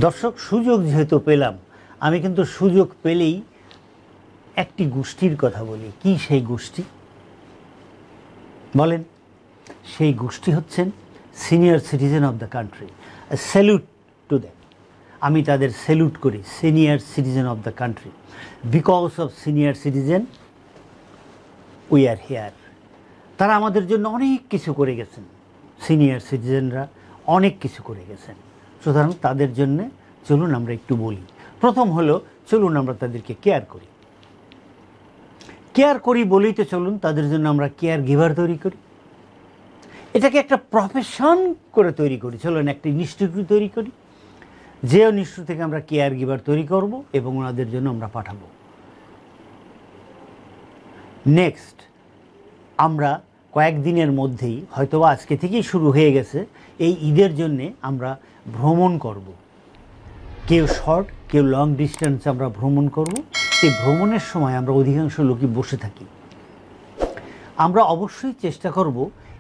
দর্শক সুযোগ যেহেতু পেলাম, আমি কিন্তু সুযোগ পেলেই একটি গোষ্ঠীর কথা বলি। কি সেই গোষ্ঠী বলেন? সেই গোষ্ঠী হচ্ছেন senior citizen of the country. Salute to them, আমি তাদের স্যালুট করি। Senior citizen of the country, because of senior citizen we are here. তারা আমাদের জন্য অনেক কিছু করে গেছেন। সিনিয়র সিটিজেনরা অনেক কিছু করে গেছেন, সুতরাং তাদের জন্যে চলুন আমরা একটু বলি। প্রথম হলো, চলুন আমরা তাদেরকে কেয়ার করি। কেয়ার করি বলেই তো চলুন তাদের জন্য আমরা কেয়ার গিভার তৈরি করি। এটাকে একটা প্রফেশন করে তৈরি করি। চলুন একটা ইনস্টিটিউট তৈরি করি, যে ইনস্টিটিউট থেকে আমরা কেয়ার গিভার তৈরি করব এবং ওনাদের জন্য আমরা পাঠাবো। নেক্সট, আমরা কয়েকদিনের মধ্যেই, হয়তোবা আজকে থেকেই শুরু হয়ে গেছে, এই ঈদের জন্যে আমরা ভ্রমণ করব। কেউ শর্ট, কেউ লং ডিস্টেন্স আমরা ভ্রমণ করব। এই ভ্রমণের সময় আমরা অধিকাংশ লোকই বসে থাকি। আমরা অবশ্যই চেষ্টা করব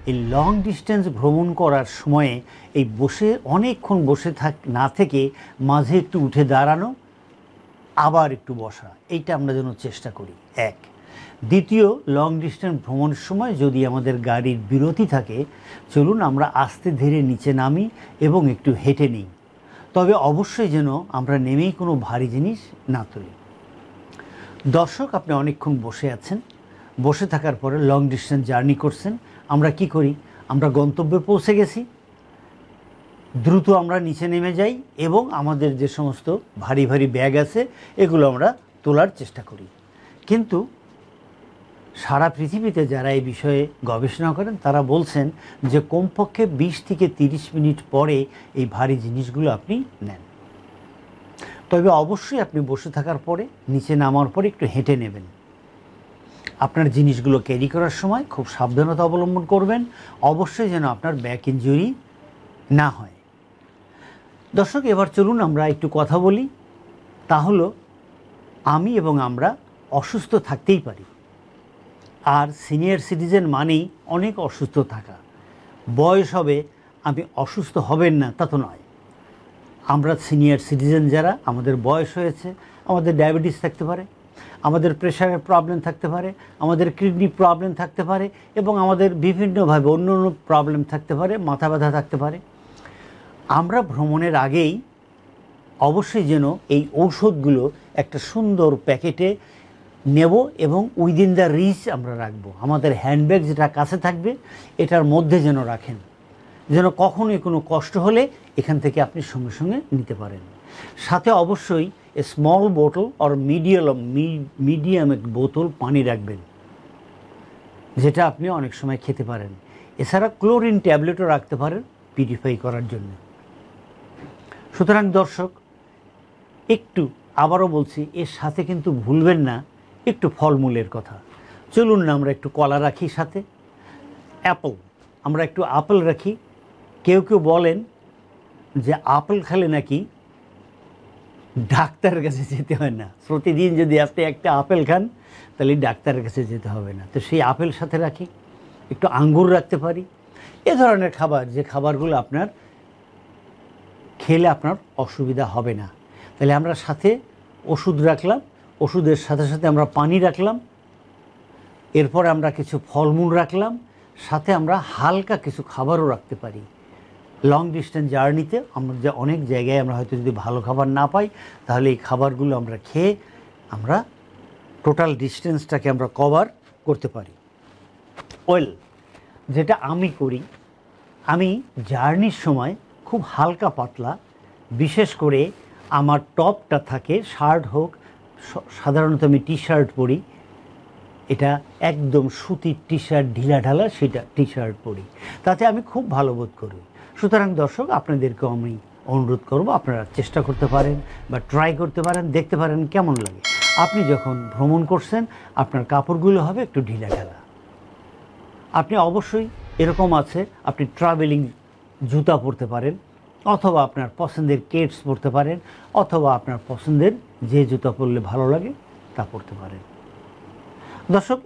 এই লং ডিস্টেন্স ভ্রমণ করার সময়ে এই বসে অনেকক্ষণ বসে না থেকে মাঝে একটু উঠে দাঁড়ানো, আবার একটু বসা, এইটা আমরা যেন চেষ্টা করি। এক। দ্বিতীয়, লং ডিস্টেন্স ভ্রমণের সময় যদি আমাদের গাড়ির বিরতি থাকে, চলুন আমরা আস্তে ধীরে নিচে নামি এবং একটু হেঁটে নিই। তবে অবশ্যই যেন আমরা নেমেই কোনো ভারী জিনিস না তুলি। দর্শক, আপনি অনেকক্ষণ বসে আছেন, বসে থাকার পরে লং ডিস্টেন্স জার্নি করছেন। আমরা কি করি? আমরা গন্তব্যে পৌঁছে গেছি, দ্রুত আমরা নিচে নেমে যাই এবং আমাদের যে সমস্ত ভারী ভারী ব্যাগ আছে এগুলো আমরা তোলার চেষ্টা করি। কিন্তু সারা পৃথিবীতে যারা এই বিষয়ে গবেষণা করেন তারা বলছেন যে কমপক্ষে 20 থেকে 30 মিনিট পরে এই ভারী জিনিসগুলো আপনি নেন। তবে অবশ্যই আপনি বসে থাকার পরে, নিচে নামার পরে একটু হেঁটে নেবেন। আপনার জিনিসগুলো ক্যারি করার সময় খুব সাবধানতা অবলম্বন করবেন, অবশ্যই যেন আপনার ব্যাক ইনজুরি না হয়। দর্শক, এবার চলুন আমরা একটু কথা বলি। তা হলো, আমি এবং আমরা অসুস্থ থাকতেই পারি, আর সিনিয়র সিটিজেন মানেই অনেক অসুস্থ থাকা। বয়স হবে, আপনি অসুস্থ হবেন না তা তো নয়। আমরা সিনিয়র সিটিজেন যারা, আমাদের বয়স হয়েছে, আমাদের ডায়াবেটিস থাকতে পারে, আমাদের প্রেশারের প্রবলেম থাকতে পারে, আমাদের কিডনি প্রবলেম থাকতে পারে এবং আমাদের বিভিন্নভাবে অন্য অন্য প্রবলেম থাকতে পারে, মাথা ব্যথা থাকতে পারে। আমরা ভ্রমণের আগেই অবশ্যই যেন এই ঔষধগুলো একটা সুন্দর প্যাকেটে নেব এবং উইদিন দ্য রিচ আমরা রাখবো। আমাদের হ্যান্ডব্যাগ যেটা কাছে থাকবে এটার মধ্যে যেন রাখেন, যেন কখনোই কোনো কষ্ট হলে এখান থেকে আপনি সঙ্গে সঙ্গে নিতে পারেন। সাথে অবশ্যই স্মল বোতল আর মিডিয়াম বোতল পানি রাখবেন, যেটা আপনি অনেক সময় খেতে পারেন। এছাড়া ক্লোরিন ট্যাবলেটও রাখতে পারেন পিউরিফাই করার জন্য। সুতরাং দর্শক, একটু আবারও বলছি, এর সাথে কিন্তু ভুলবেন না একটু ফলমূলের কথা। চলুন না আমরা একটু কলা রাখি, সাথে অ্যাপল, আমরা একটু আপেল রাখি। কেউ কেউ বলেন যে আপেল খেলে নাকি ডাক্তারের কাছে যেতে হয় না। প্রতিদিন যদি আপনি একটা আপেল খান তাহলে ডাক্তারের কাছে যেতে হবে না। তো সেই আপেল সাথে রাখি, একটু আঙ্গুর রাখতে পারি। এ ধরনের খাবার, যে খাবারগুলো আপনার খেলে আপনার অসুবিধা হবে না। তাহলে আমরা সাথে ওষুধ রাখলাম, ওষুধের সাথে সাথে আমরা পানি রাখলাম, এরপর আমরা কিছু ফলমূল রাখলাম, সাথে আমরা হালকা কিছু খাবারও রাখতে পারি। লং ডিস্টেন্স জার্নিতে আমরা যে অনেক জায়গায় আমরা হয়তো যদি ভালো খাবার না পাই, তাহলে এই খাবারগুলো আমরা খেয়ে আমরা টোটাল ডিস্টেন্সটাকে আমরা কভার করতে পারি। ওয়েল, যেটা আমি করি, আমি জার্নির সময় খুব হালকা পাতলা, বিশেষ করে আমার টপটা থাকে, শার্ট হোক, সাধারণত আমি টি শার্ট পরি, এটা একদম সুতির টি শার্ট, ঢিলা ঢালা সেটা টি শার্ট পরি, তাতে আমি খুব ভালো বোধ করি। সুতরাং দর্শক, আপনাদেরকেও আমি অনুরোধ করব, আপনারা চেষ্টা করতে পারেন বা ট্রাই করতে পারেন, দেখতে পারেন কেমন লাগে। আপনি যখন ভ্রমণ করছেন আপনার কাপড়গুলো হবে একটু ঢিলা ঢালা। আপনি অবশ্যই এরকম আছে, আপনি ট্রাভেলিং জুতা পরতে পারেন, অথবা আপনার পছন্দের কেটস পরতে পারেন, অথবা আপনার পছন্দের যে জুতা পরলে ভালো লাগে তা পরতে পারেন। দর্শক,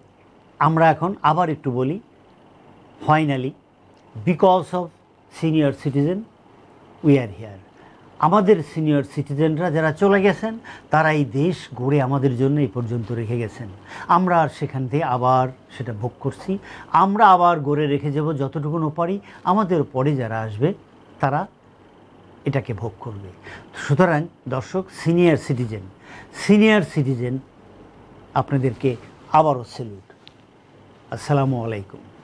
আমরা এখন আবার একটু বলি, finally because of senior citizen we are here. আমাদের সিনিয়র সিটিজেনরা যারা চলে গেছেন তারা এই দেশ গড়ে আমাদের জন্য এই পর্যন্ত রেখে গেছেন। আমরা আর সেখান থেকে আবার সেটা ভোগ করছি। আমরা আবার গড়ে রেখে যাব যতটুকুনও পারি। আমাদের পরে যারা আসবে তারা এটাকে ভোগ করবে। সুতরাং দর্শক, সিনিয়র সিটিজেন আপনাদেরকে আবারও স্যালুট। আসসালামু আলাইকুম।